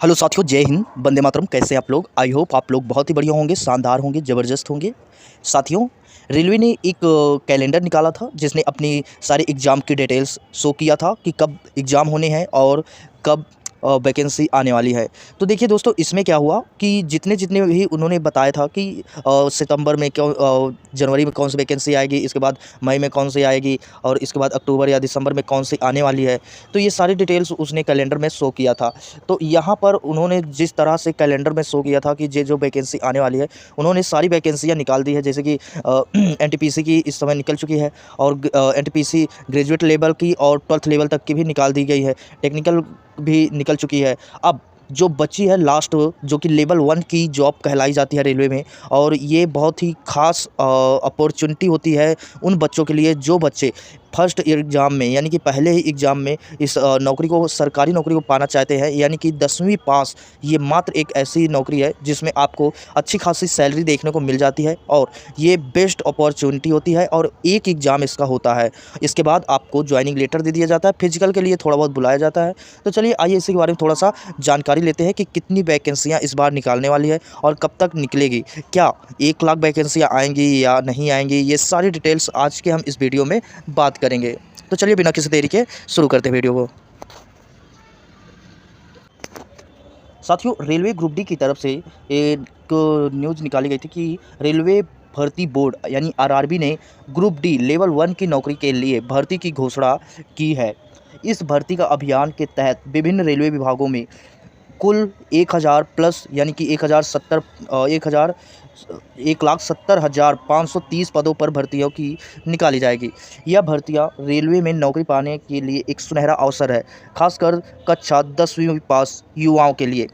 Hello साथियों, जय हिंद, वंदे मातरम। कैसे हैं आप लोग? आई होप आप लोग बहुत ही बढ़िया होंगे, शानदार होंगे, ज़बरदस्त होंगे। साथियों, रेलवे ने एक कैलेंडर निकाला था जिसने अपनी सारे एग्ज़ाम की डिटेल्स शो किया था कि कब एग्ज़ाम होने हैं और कब वैकेंसी आने वाली है। तो देखिए दोस्तों, इसमें क्या हुआ कि जितने भी उन्होंने बताया था कि सितंबर में जनवरी में कौन सी वैकेंसी आएगी, इसके बाद मई में कौन सी आएगी और इसके बाद अक्टूबर या दिसंबर में कौन सी आने वाली है। तो ये सारी डिटेल्स उसने कैलेंडर में शो किया था। तो यहाँ पर उन्होंने जिस तरह से कैलेंडर में शो किया था कि ये जो वैकेंसी आने वाली है, उन्होंने सारी वैकेंसियाँ निकाल दी है। जैसे कि एनटीपीसी की इस समय निकल चुकी है और एनटीपीसी ग्रेजुएट लेवल की और 12th लेवल तक की भी निकाल दी गई है। टेक्निकल भी निकल चुकी है। अब जो बची है लास्ट, जो कि लेवल 1 की जॉब कहलाई जाती है रेलवे में, और ये बहुत ही ख़ास अपॉर्चुनिटी होती है उन बच्चों के लिए जो बच्चे फर्स्ट एग्ज़ाम में यानी कि पहले ही एग्ज़ाम में इस नौकरी को, सरकारी नौकरी को पाना चाहते हैं। यानी कि 10वीं पास, ये मात्र एक ऐसी नौकरी है जिसमें आपको अच्छी खासी सैलरी देखने को मिल जाती है और ये बेस्ट अपॉर्चुनिटी होती है और एक एग्ज़ाम इसका होता है। इसके बाद आपको ज्वाइनिंग लेटर दे दिया जाता है, फिजिकल के लिए थोड़ा बहुत बुलाया जाता है। तो चलिए आइए इसी के बारे में थोड़ा सा जानकारी लेते हैं कि कितनी वैकेंसियाँ इस बार निकालने वाली है और कब तक निकलेगी। क्या 1 लाख वैकेंसियाँ आएँगी या नहीं आएँगी, ये सारी डिटेल्स आज के हम इस वीडियो में बात करेंगे। तो चलिए बिना किसी देरी के शुरू करते हैं वीडियो को। साथियों, रेलवे ग्रुप डी की तरफ से एक न्यूज़ निकाली गई थी कि रेलवे भर्ती बोर्ड यानी आरआरबी ने ग्रुप डी लेवल 1 की नौकरी के लिए भर्ती की घोषणा की है। इस भर्ती का अभियान के तहत विभिन्न रेलवे विभागों में कुल 1000 प्लस यानी कि 1,70,530 पदों पर भर्तियों की निकाली जाएगी। यह भर्तियां रेलवे में नौकरी पाने के लिए एक सुनहरा अवसर है, खासकर कक्षा 10वीं पास युवाओं के लिए।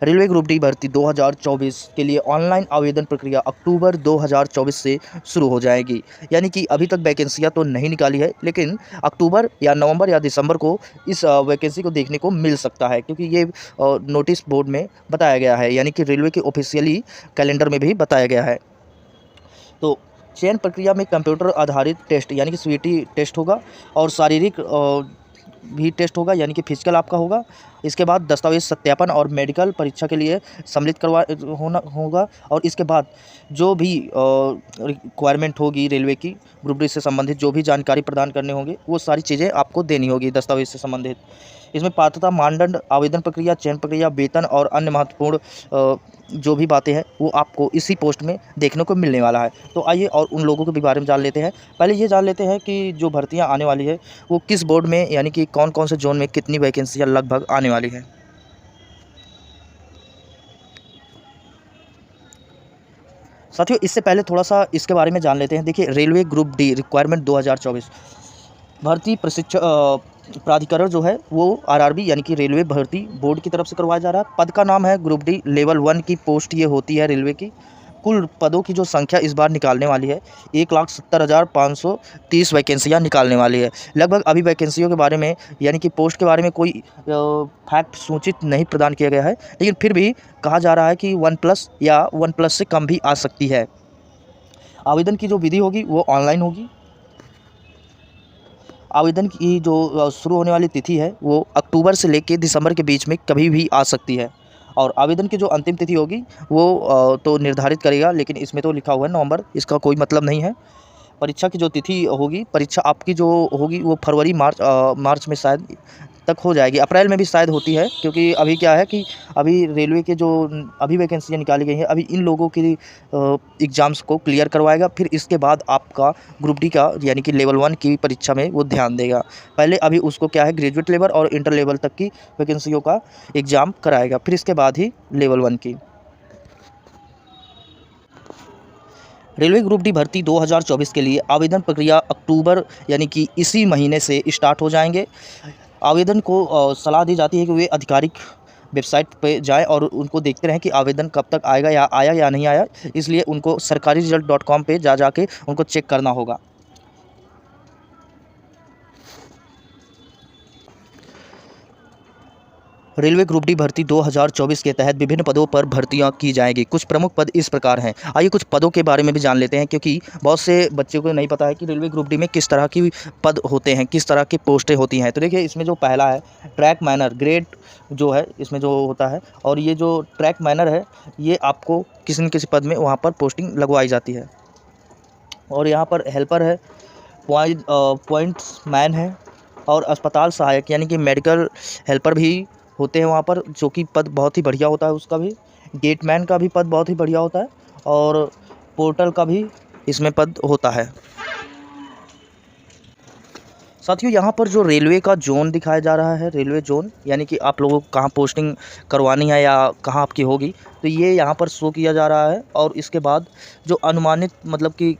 रेलवे ग्रुप डी भर्ती 2024 के लिए ऑनलाइन आवेदन प्रक्रिया अक्टूबर 2024 से शुरू हो जाएगी। यानी कि अभी तक वैकेंसियाँ तो नहीं निकाली है, लेकिन अक्टूबर या नवंबर या दिसंबर को इस वैकेंसी को देखने को मिल सकता है, क्योंकि ये नोटिस बोर्ड में बताया गया है, यानी कि रेलवे के ऑफिशियली कैलेंडर में भी बताया गया है। तो चयन प्रक्रिया में कंप्यूटर आधारित टेस्ट यानी कि सीयूईटी टेस्ट होगा और शारीरिक भी टेस्ट होगा, यानी कि फिजिकल आपका होगा। इसके बाद दस्तावेज सत्यापन और मेडिकल परीक्षा के लिए सम्मिलित करवा होना होगा। और इसके बाद जो भी रिक्वायरमेंट होगी रेलवे की, ग्रुप डी से संबंधित जो भी जानकारी प्रदान करने होंगे, वो सारी चीज़ें आपको देनी होगी दस्तावेज से संबंधित। इसमें पात्रता मानदंड, आवेदन प्रक्रिया, चयन प्रक्रिया, वेतन और अन्य महत्वपूर्ण जो भी बातें हैं वो आपको इसी पोस्ट में देखने को मिलने वाला है। तो आइए और उन लोगों के भी बारे में जान लेते हैं। पहले ये जान लेते हैं कि जो भर्तियां आने वाली है वो किस बोर्ड में, यानी कि कौन कौन से जोन में कितनी वैकेंसियाँ लगभग आने वाली है। साथियों, इससे पहले थोड़ा सा इसके बारे में जान लेते हैं। देखिए, रेलवे ग्रुप डी रिक्वायरमेंट 2024 भर्ती प्रशिक्षण प्राधिकरण जो है वो आरआरबी यानी कि रेलवे भर्ती बोर्ड की तरफ से करवाया जा रहा है। पद का नाम है ग्रुप डी लेवल 1 की पोस्ट ये होती है रेलवे की। कुल पदों की जो संख्या इस बार निकालने वाली है, 1,70,530 वैकेंसियाँ निकालने वाली है। लगभग अभी वैकेंसियों के बारे में यानी कि पोस्ट के बारे में कोई फैक्ट सूचित नहीं प्रदान किया गया है, लेकिन फिर भी कहा जा रहा है कि 1+ या 1+ से कम भी आ सकती है। आवेदन की जो विधि होगी वो ऑनलाइन होगी। आवेदन की जो शुरू होने वाली तिथि है वो अक्टूबर से लेकर दिसंबर के बीच में कभी भी आ सकती है। और आवेदन की जो अंतिम तिथि होगी वो तो निर्धारित करेगा, लेकिन इसमें तो लिखा हुआ है नवंबर, इसका कोई मतलब नहीं है। परीक्षा की जो तिथि होगी, परीक्षा आपकी जो होगी वो फरवरी मार्च में शायद तक हो जाएगी। अप्रैल में भी शायद होती है, क्योंकि अभी क्या है कि अभी रेलवे के जो अभी वैकेंसियाँ निकाली गई हैं, अभी इन लोगों की एग्ज़ाम्स को क्लियर करवाएगा, फिर इसके बाद आपका ग्रुप डी का यानी कि लेवल 1 की परीक्षा में वो ध्यान देगा। पहले अभी उसको क्या है, ग्रेजुएट लेवल और इंटर लेवल तक की वैकेंसियों का एग्ज़ाम कराएगा, फिर इसके बाद ही लेवल 1 की। रेलवे ग्रुप डी भर्ती 2024 के लिए आवेदन प्रक्रिया अक्टूबर यानी कि इसी महीने से स्टार्ट हो जाएंगे। आवेदन को सलाह दी जाती है कि वे आधिकारिक वेबसाइट पे जाएं और उनको देखते रहें कि आवेदन कब तक आएगा, या आया या नहीं आया। इसलिए उनको sarkariresult.com पे जा के उनको चेक करना होगा। रेलवे ग्रुप डी भर्ती 2024 के तहत विभिन्न पदों पर भर्तियां की जाएंगी। कुछ प्रमुख पद इस प्रकार हैं। आइए कुछ पदों के बारे में भी जान लेते हैं, क्योंकि बहुत से बच्चों को नहीं पता है कि रेलवे ग्रुप डी में किस तरह की पद होते हैं, किस तरह की पोस्टें होती हैं। तो देखिए, इसमें जो पहला है ट्रैक मैनर ग्रेड जो है इसमें जो होता है, और ये जो ट्रैक मैनर है ये आपको किसी न किसी पद में वहाँ पर पोस्टिंग लगवाई जाती है। और यहाँ पर हेल्पर है, पॉइंट्स मैन है, और अस्पताल सहायक यानी कि मेडिकल हेल्पर भी होते हैं वहाँ पर, जो कि पद बहुत ही बढ़िया होता है। उसका भी गेटमैन का भी पद बहुत ही बढ़िया होता है, और पोर्टर का भी इसमें पद होता है। साथियों, यहाँ पर जो रेलवे का जोन दिखाया जा रहा है, रेलवे जोन यानी कि आप लोगों को कहाँ पोस्टिंग करवानी है या कहाँ आपकी होगी, तो ये यहाँ पर शो किया जा रहा है। और इसके बाद जो अनुमानित मतलब कि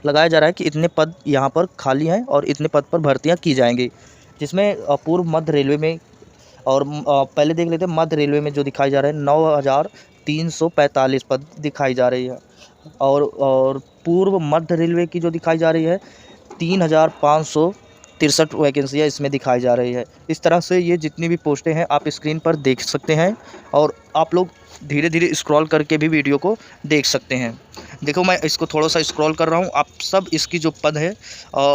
लगाया जा रहा है कि इतने पद यहाँ पर खाली हैं और इतने पद पर भर्तियाँ की जाएंगी, जिसमें पूर्व मध्य रेलवे में और पहले देख लेते हैं मध्य रेलवे में जो दिखाई जा रहे हैं 9,345 पद दिखाई जा रही है, और पूर्व मध्य रेलवे की जो दिखाई जा रही है 3,563 वैकेंसियाँ इसमें दिखाई जा रही है। इस तरह से ये जितनी भी पोस्टें हैं आप स्क्रीन पर देख सकते हैं, और आप लोग धीरे धीरे स्क्रॉल करके भी वीडियो को देख सकते हैं। देखो, मैं इसको थोड़ा सा स्क्रॉल कर रहा हूँ, आप सब इसकी जो पद है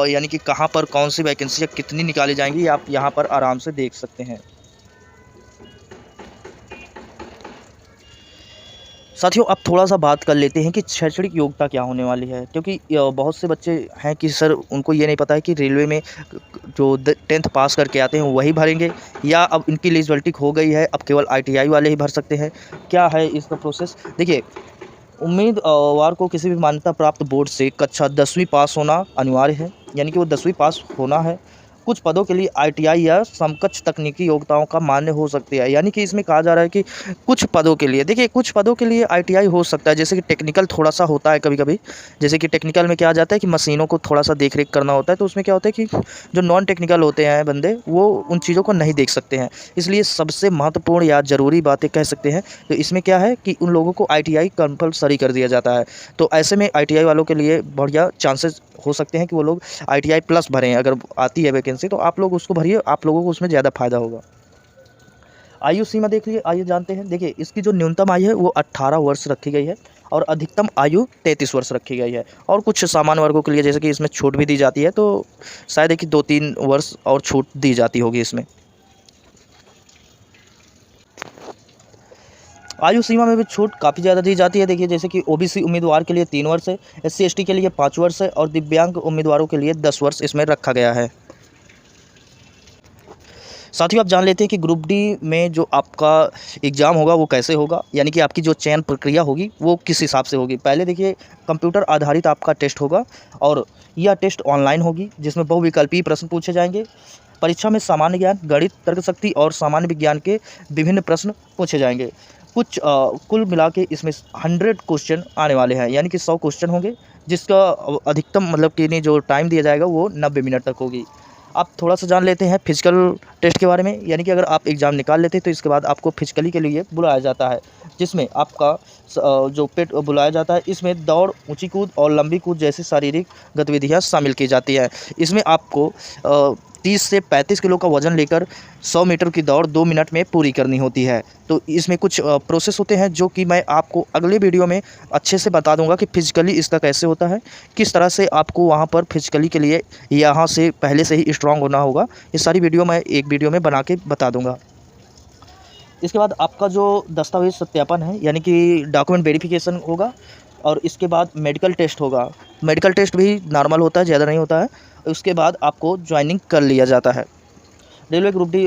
यानी कि कहाँ पर कौन सी वैकेंसियाँ कितनी निकाली जाएंगी आप यहाँ पर आराम से देख सकते हैं। साथियों, अब थोड़ा सा बात कर लेते हैं कि शैक्षणिक योग्यता क्या होने वाली है, क्योंकि बहुत से बच्चे हैं कि सर उनको ये नहीं पता है कि रेलवे में जो 10th पास करके आते हैं वही भरेंगे, या अब इनकी एलिजिबिलिटी हो गई है, अब केवल ITI वाले ही भर सकते हैं। क्या है इसका प्रोसेस? देखिए, उम्मीदवार को किसी भी मान्यता प्राप्त बोर्ड से कक्षा 10वीं पास होना अनिवार्य है, यानी कि वो 10वीं पास होना है। कुछ पदों के लिए ITI या समकक्ष तकनीकी योग्यताओं का मान्य हो सकती है, यानी कि इसमें कहा जा रहा है कि कुछ पदों के लिए, देखिए कुछ पदों के लिए ITI हो सकता है, जैसे कि टेक्निकल थोड़ा सा होता है कभी कभी। जैसे कि टेक्निकल में क्या आ जाता है कि मशीनों को थोड़ा सा देख रेख करना होता है, तो उसमें क्या होता है कि जो नॉन टेक्निकल होते हैं बंदे वो उन चीज़ों को नहीं देख सकते हैं। इसलिए सबसे महत्वपूर्ण या ज़रूरी बातें कह सकते हैं तो इसमें क्या है कि उन लोगों को ITI कंपलसरी कर दिया जाता है। तो ऐसे में ITI वालों के लिए बढ़िया चांसेस हो सकते हैं कि वो लोग ITI प्लस भरें। अगर आती है वैकेंसी तो आप लोग उसको भरिए, आप लोगों को उसमें ज़्यादा फायदा होगा। आयु सीमा देख लिए, आइए जानते हैं। देखिए, इसकी जो न्यूनतम आयु है वो 18 वर्ष रखी गई है, और अधिकतम आयु 33 वर्ष रखी गई है। और कुछ सामान्य वर्गों के लिए जैसे कि इसमें छूट भी दी जाती है, तो शायद है कि 2-3 वर्ष और छूट दी जाती होगी इसमें। आयु सीमा में भी छूट काफ़ी ज़्यादा दी जाती है। देखिए, जैसे कि OBC उम्मीदवार के लिए 3 वर्ष है, SC ST के लिए 5 वर्ष है, और दिव्यांग उम्मीदवारों के लिए 10 वर्ष इसमें रखा गया है। साथियों, आप जान लेते हैं कि ग्रुप डी में जो आपका एग्ज़ाम होगा वो कैसे होगा, यानी कि आपकी जो चयन प्रक्रिया होगी वो किस हिसाब से होगी। पहले देखिए, कंप्यूटर आधारित आपका टेस्ट होगा, और यह टेस्ट ऑनलाइन होगी, जिसमें बहुविकल्पीय प्रश्न पूछे जाएंगे। परीक्षा में सामान्य ज्ञान, गणित, तर्कशक्ति और सामान्य विज्ञान के विभिन्न प्रश्न पूछे जाएंगे। कुल मिला के इसमें 100 क्वेश्चन आने वाले हैं, यानी कि 100 क्वेश्चन होंगे, जिसका अधिकतम मतलब कि नहीं जो टाइम दिया जाएगा वो 90 मिनट तक होगी। आप थोड़ा सा जान लेते हैं फिजिकल टेस्ट के बारे में, यानी कि अगर आप एग्ज़ाम निकाल लेते हैं तो इसके बाद आपको फिजिकली के लिए बुलाया जाता है, जिसमें आपका जो पेट बुलाया जाता है, इसमें दौड़, ऊंची कूद और लंबी कूद जैसी शारीरिक गतिविधियां शामिल की जाती हैं। इसमें आपको 30 से 35 किलो का वज़न लेकर 100 मीटर की दौड़ 2 मिनट में पूरी करनी होती है। तो इसमें कुछ प्रोसेस होते हैं जो कि मैं आपको अगले वीडियो में अच्छे से बता दूंगा कि फिजिकली इसका कैसे होता है, किस तरह से आपको वहां पर फिजिकली के लिए यहाँ से पहले से ही स्ट्रांग होना होगा। ये सारी वीडियो मैं एक वीडियो में बना के बता दूंगा। इसके बाद आपका जो दस्तावेज सत्यापन है, यानी कि डॉक्यूमेंट वेरिफिकेशन होगा, और इसके बाद मेडिकल टेस्ट होगा। मेडिकल टेस्ट भी नॉर्मल होता है, ज़्यादा नहीं होता है। उसके बाद आपको ज्वाइनिंग कर लिया जाता है। रेलवे ग्रुप डी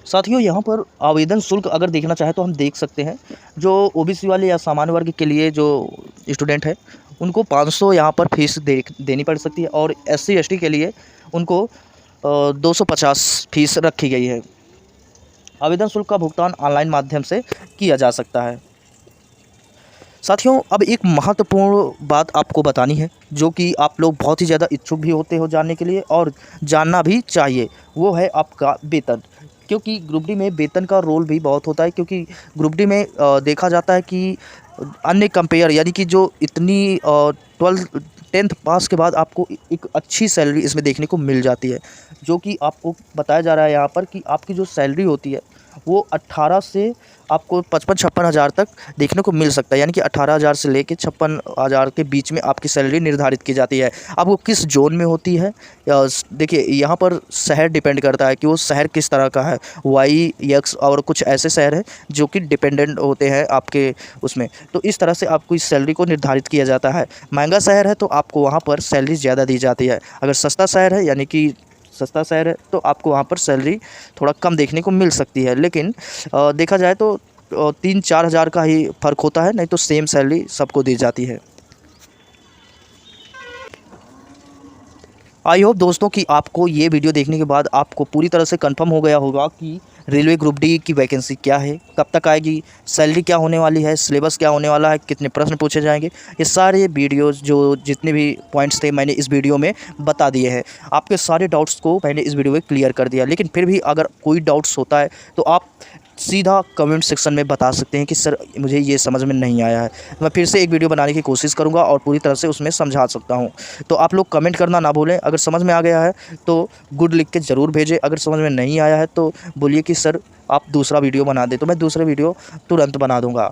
साथियों, यहाँ पर आवेदन शुल्क अगर देखना चाहे तो हम देख सकते हैं। जो OBC वाले या सामान्य वर्ग के लिए जो स्टूडेंट है उनको 500 यहाँ पर फीस देनी पड़ सकती है, और SC ST के लिए उनको 250 फीस रखी गई है। आवेदन शुल्क का भुगतान ऑनलाइन माध्यम से किया जा सकता है। साथियों, अब एक महत्वपूर्ण बात आपको बतानी है, जो कि आप लोग बहुत ही ज़्यादा इच्छुक भी होते हो जानने के लिए, और जानना भी चाहिए। वो है आपका वेतन, क्योंकि ग्रुप डी में वेतन का रोल भी बहुत होता है। क्योंकि ग्रुप डी में देखा जाता है कि अन्य कंपेयर, यानी कि जो इतनी 10th पास के बाद आपको एक अच्छी सैलरी इसमें देखने को मिल जाती है, जो कि आपको बताया जा रहा है यहाँ पर कि आपकी जो सैलरी होती है वो 18 से आपको 55-56 हज़ार तक देखने को मिल सकता है। यानी कि 18 हज़ार से लेके 56 हज़ार के बीच में आपकी सैलरी निर्धारित की जाती है। अब वो किस जोन में होती है, देखिए यहाँ पर शहर डिपेंड करता है कि वो शहर किस तरह का है। वाई एक्स और कुछ ऐसे शहर हैं जो कि डिपेंडेंट होते हैं आपके उसमें, तो इस तरह से आपको इस सैलरी को निर्धारित किया जाता है। महंगा शहर है तो आपको वहाँ पर सैलरी ज़्यादा दी जाती है। अगर सस्ता शहर है, यानी कि सस्ता शहर है, तो आपको वहाँ पर सैलरी थोड़ा कम देखने को मिल सकती है। लेकिन देखा जाए तो 3-4 हज़ार का ही फ़र्क होता है, नहीं तो सेम सैलरी सबको दी जाती है। आई होप दोस्तों कि आपको ये वीडियो देखने के बाद आपको पूरी तरह से कंफर्म हो गया होगा कि रेलवे ग्रुप डी की वैकेंसी क्या है, कब तक आएगी, सैलरी क्या होने वाली है, सिलेबस क्या होने वाला है, कितने प्रश्न पूछे जाएंगे। ये सारे वीडियोस जो जितने भी पॉइंट्स थे मैंने इस वीडियो में बता दिए हैं। आपके सारे डाउट्स को मैंने इस वीडियो में क्लियर कर दिया। लेकिन फिर भी अगर कोई डाउट्स होता है तो आप सीधा कमेंट सेक्शन में बता सकते हैं कि सर मुझे ये समझ में नहीं आया है। मैं फिर से एक वीडियो बनाने की कोशिश करूंगा और पूरी तरह से उसमें समझा सकता हूं। तो आप लोग कमेंट करना ना भूलें। अगर समझ में आ गया है तो गुड लिख के ज़रूर भेजें। अगर समझ में नहीं आया है तो बोलिए कि सर आप दूसरा वीडियो बना दें, तो मैं दूसरा वीडियो तुरंत बना दूँगा।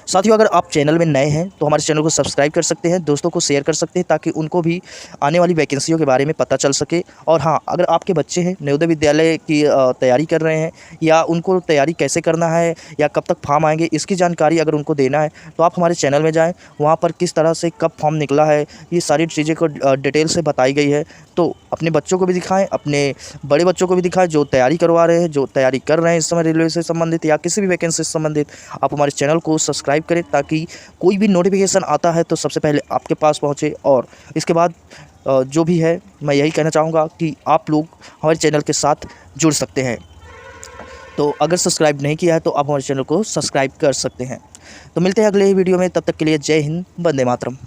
साथियों, अगर आप चैनल में नए हैं तो हमारे चैनल को सब्सक्राइब कर सकते हैं, दोस्तों को शेयर कर सकते हैं ताकि उनको भी आने वाली वैकेंसियों के बारे में पता चल सके। और हाँ, अगर आपके बच्चे हैं नवोदय विद्यालय की तैयारी कर रहे हैं, या उनको तैयारी कैसे करना है या कब तक फॉर्म आएंगे, इसकी जानकारी अगर उनको देना है तो आप हमारे चैनल में जाएँ। वहाँ पर किस तरह से कब फॉर्म निकला है, ये सारी चीज़ें को डिटेल से बताई गई है। तो अपने बच्चों को भी दिखाएँ, अपने बड़े बच्चों को भी दिखाएँ जो तैयारी करवा रहे हैं, जो तैयारी कर रहे हैं इस समय रेलवे से संबंधित या किसी भी वैकेंसी से संबंधित। आप हमारे चैनल को सब्सक्राइब करें ताकि कोई भी नोटिफिकेशन आता है तो सबसे पहले आपके पास पहुंचे। और इसके बाद जो भी है मैं यही कहना चाहूँगा कि आप लोग हमारे चैनल के साथ जुड़ सकते हैं। तो अगर सब्सक्राइब नहीं किया है तो आप हमारे चैनल को सब्सक्राइब कर सकते हैं। तो मिलते हैं अगले वीडियो में, तब तक के लिए जय हिंद, वंदे मातरम।